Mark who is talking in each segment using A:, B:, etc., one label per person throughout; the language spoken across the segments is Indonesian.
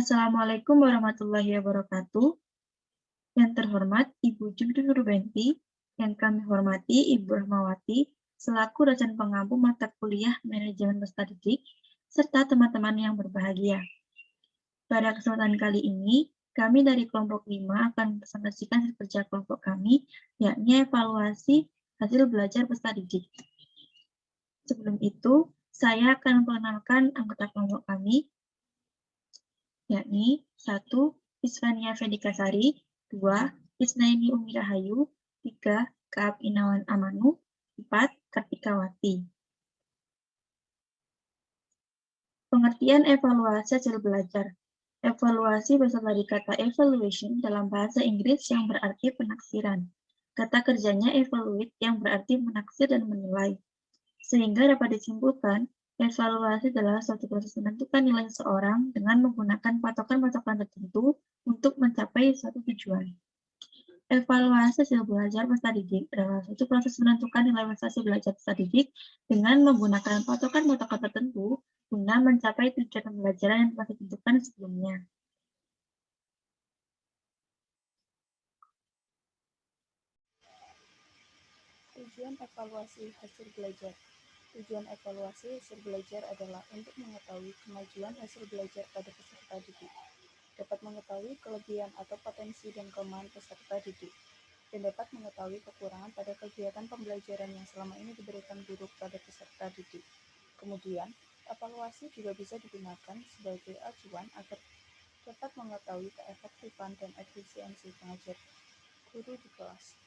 A: Assalamualaikum warahmatullahi wabarakatuh. Yang terhormat Ibu Judri Nurbenti, yang kami hormati Ibu Rahmawati, selaku dosen pengampu mata kuliah Manajemen Peserta Didik, serta teman-teman yang berbahagia. Pada kesempatan kali ini, kami dari kelompok 5 akan mempresentasikan hasil kerja kelompok kami, yakni evaluasi hasil belajar peserta didik. Sebelum itu, saya akan memperkenalkan anggota kelompok kami, yakni 1. Isfania Fedikasari, 2. Isnaini Umi Rahayu, 3. Kaab Inawan Amanu, 4. Kartikawati. Pengertian evaluasi hasil belajar. Evaluasi berasal dari kata evaluation dalam bahasa Inggris yang berarti penaksiran. Kata kerjanya evaluate yang berarti menaksir dan menilai. Sehingga dapat disimpulkan, evaluasi adalah suatu proses menentukan nilai seseorang dengan menggunakan patokan-patokan tertentu untuk mencapai suatu tujuan. Evaluasi hasil belajar peserta didik adalah suatu proses menentukan nilai prestasi belajar peserta didik dengan menggunakan patokan-patokan tertentu guna mencapai tujuan pembelajaran yang telah ditentukan sebelumnya.
B: Tujuan evaluasi hasil belajar. Tujuan evaluasi hasil belajar adalah untuk mengetahui kemajuan hasil belajar pada peserta didik, dapat mengetahui kelebihan atau potensi dan kelemahan peserta didik, dan dapat mengetahui kekurangan pada kegiatan pembelajaran yang selama ini diberikan guru pada peserta didik. Kemudian, evaluasi juga bisa digunakan sebagai acuan agar dapat mengetahui keefektifan dan efisiensi pengajar guru di kelas.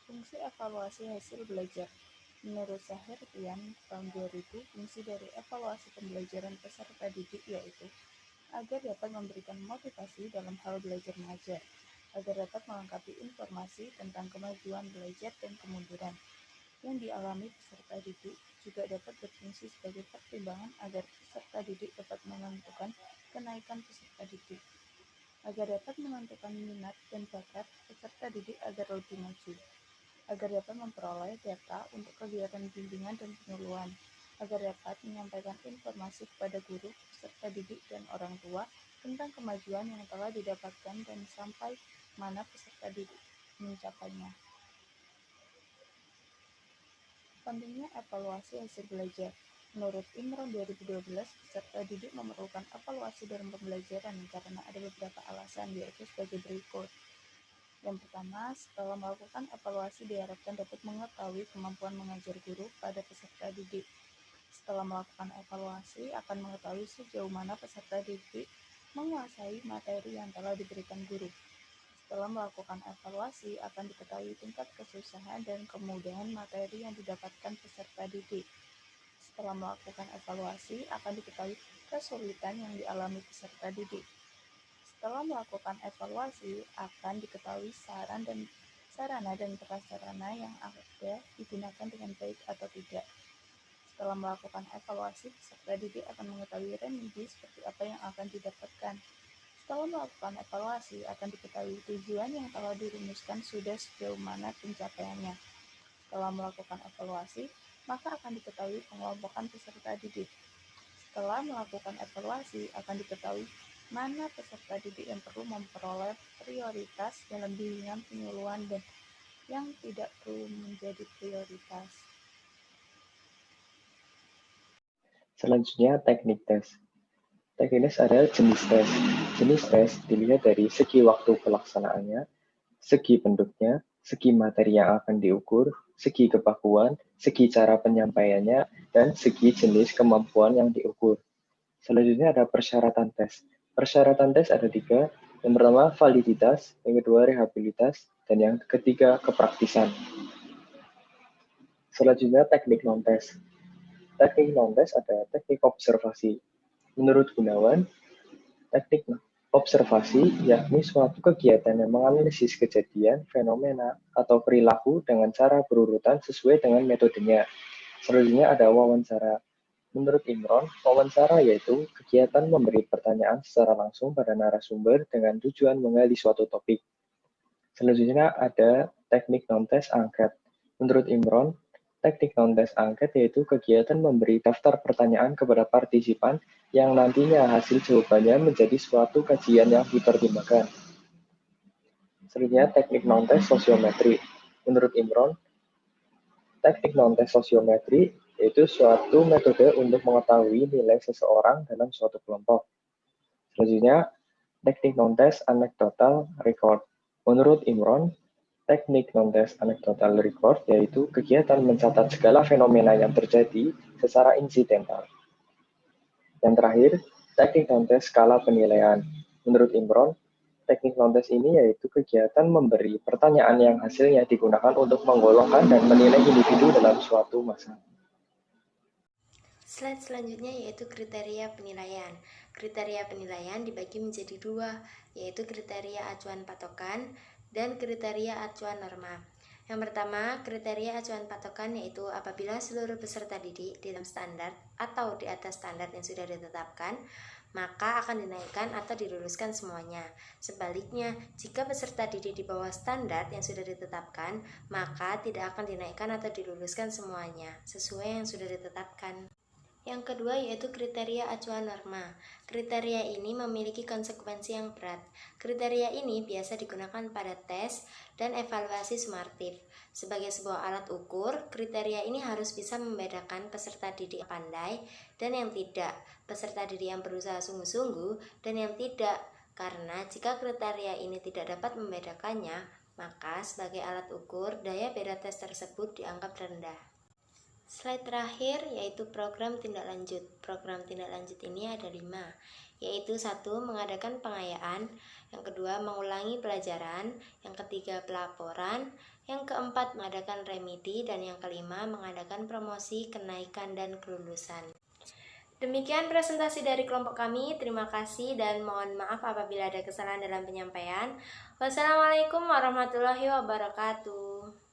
B: Fungsi evaluasi hasil belajar. Menurut Syahir Tian tahun 2000, fungsi dari evaluasi pembelajaran peserta didik yaitu agar dapat memberikan motivasi dalam hal belajar mengajar, agar dapat melengkapi informasi tentang kemajuan belajar dan kemunduran yang dialami peserta didik, juga dapat berfungsi sebagai pertimbangan agar peserta didik dapat menentukan kenaikan peserta didik, agar dapat menentukan minat dan bakat peserta didik agar lebih maju, agar dapat memperoleh data untuk kegiatan bimbingan dan penyuluhan, agar dapat menyampaikan informasi kepada guru, peserta didik, dan orang tua tentang kemajuan yang telah didapatkan dan sampai mana peserta didik mencapainya. Pentingnya evaluasi hasil belajar. Menurut Imron 2012, peserta didik memerlukan evaluasi dalam pembelajaran karena ada beberapa alasan, yaitu sebagai berikut. Yang pertama, setelah melakukan evaluasi diharapkan dapat mengetahui kemampuan mengajar guru pada peserta didik. Setelah melakukan evaluasi akan mengetahui sejauh mana peserta didik menguasai materi yang telah diberikan guru. Setelah melakukan evaluasi akan diketahui tingkat kesusahan dan kemudahan materi yang didapatkan peserta didik. Setelah melakukan evaluasi akan diketahui kesulitan yang dialami peserta didik. Setelah melakukan evaluasi, akan diketahui sarana dan prasarana yang ada digunakan dengan baik atau tidak. Setelah melakukan evaluasi, peserta didik akan mengetahui remedi seperti apa yang akan didapatkan. Setelah melakukan evaluasi, akan diketahui tujuan yang telah dirumuskan sudah sejauh mana pencapaiannya. Setelah melakukan evaluasi, maka akan diketahui pengelompokan peserta didik. Setelah melakukan evaluasi, akan diketahui mana peserta didik yang perlu memperoleh prioritas dalam bimbingan penyuluhan dan yang tidak perlu menjadi prioritas.
C: Selanjutnya, teknik tes. Teknis adalah jenis tes. Jenis tes dilihat dari segi waktu pelaksanaannya, segi bentuknya, segi materi yang akan diukur, segi kebakuan, segi cara penyampaiannya, dan segi jenis kemampuan yang diukur. Selanjutnya ada persyaratan tes. Persyaratan tes ada 3. Yang pertama, validitas. Yang kedua, rehabilitas. Dan yang ketiga, kepraktisan. Selanjutnya, teknik non-tes. Teknik non-tes ada teknik observasi. Menurut Gunawan, teknik observasi yakni suatu kegiatan yang menganalisis kejadian, fenomena, atau perilaku dengan cara berurutan sesuai dengan metodenya. Selanjutnya ada wawancara. Menurut Imron, wawancara yaitu kegiatan memberi pertanyaan secara langsung pada narasumber dengan tujuan menggali suatu topik. Selanjutnya ada teknik non-tes angket. Menurut Imron, Teknik non-tes angket yaitu kegiatan memberi daftar pertanyaan kepada partisipan yang nantinya hasil jawabannya menjadi suatu kajian yang dipertimbangkan. Selanjutnya, teknik non-tes sosiometri. Menurut Imron, teknik non-tes sosiometri yaitu suatu metode untuk mengetahui nilai seseorang dalam suatu kelompok. Selanjutnya, teknik non-tes anekdotal record. Menurut Imron, teknik non-tes anekdotal record yaitu kegiatan mencatat segala fenomena yang terjadi secara insidental. Yang terakhir, teknik non-tes skala penilaian. Menurut Imron, teknik non-tes ini yaitu kegiatan memberi pertanyaan yang hasilnya digunakan untuk menggolongkan dan menilai individu dalam suatu masa.
D: Slide selanjutnya yaitu kriteria penilaian. Kriteria penilaian dibagi menjadi dua, yaitu kriteria acuan patokan dan kriteria acuan norma. Yang pertama, kriteria acuan patokan yaitu apabila seluruh peserta didik di dalam standar atau di atas standar yang sudah ditetapkan, maka akan dinaikkan atau diluluskan semuanya. Sebaliknya, jika peserta didik di bawah standar yang sudah ditetapkan, maka tidak akan dinaikkan atau diluluskan semuanya, sesuai yang sudah ditetapkan. Yang kedua yaitu kriteria acuan norma. Kriteria ini memiliki konsekuensi yang berat. Kriteria ini biasa digunakan pada tes dan evaluasi sumatif. Sebagai sebuah alat ukur, kriteria ini harus bisa membedakan peserta didik yang pandai dan yang tidak, peserta didik yang berusaha sungguh-sungguh dan yang tidak. Karena jika kriteria ini tidak dapat membedakannya, maka sebagai alat ukur, daya beda tes tersebut dianggap rendah. Slide terakhir yaitu program tindak lanjut. Program tindak lanjut ini ada 5, yaitu 1. Mengadakan pengayaan, yang kedua mengulangi pelajaran, yang ketiga pelaporan, yang keempat mengadakan remedi, dan yang kelima mengadakan promosi, kenaikan, dan kelulusan. Demikian presentasi dari kelompok kami. Terima kasih dan mohon maaf apabila ada kesalahan dalam penyampaian. Wassalamualaikum warahmatullahi wabarakatuh.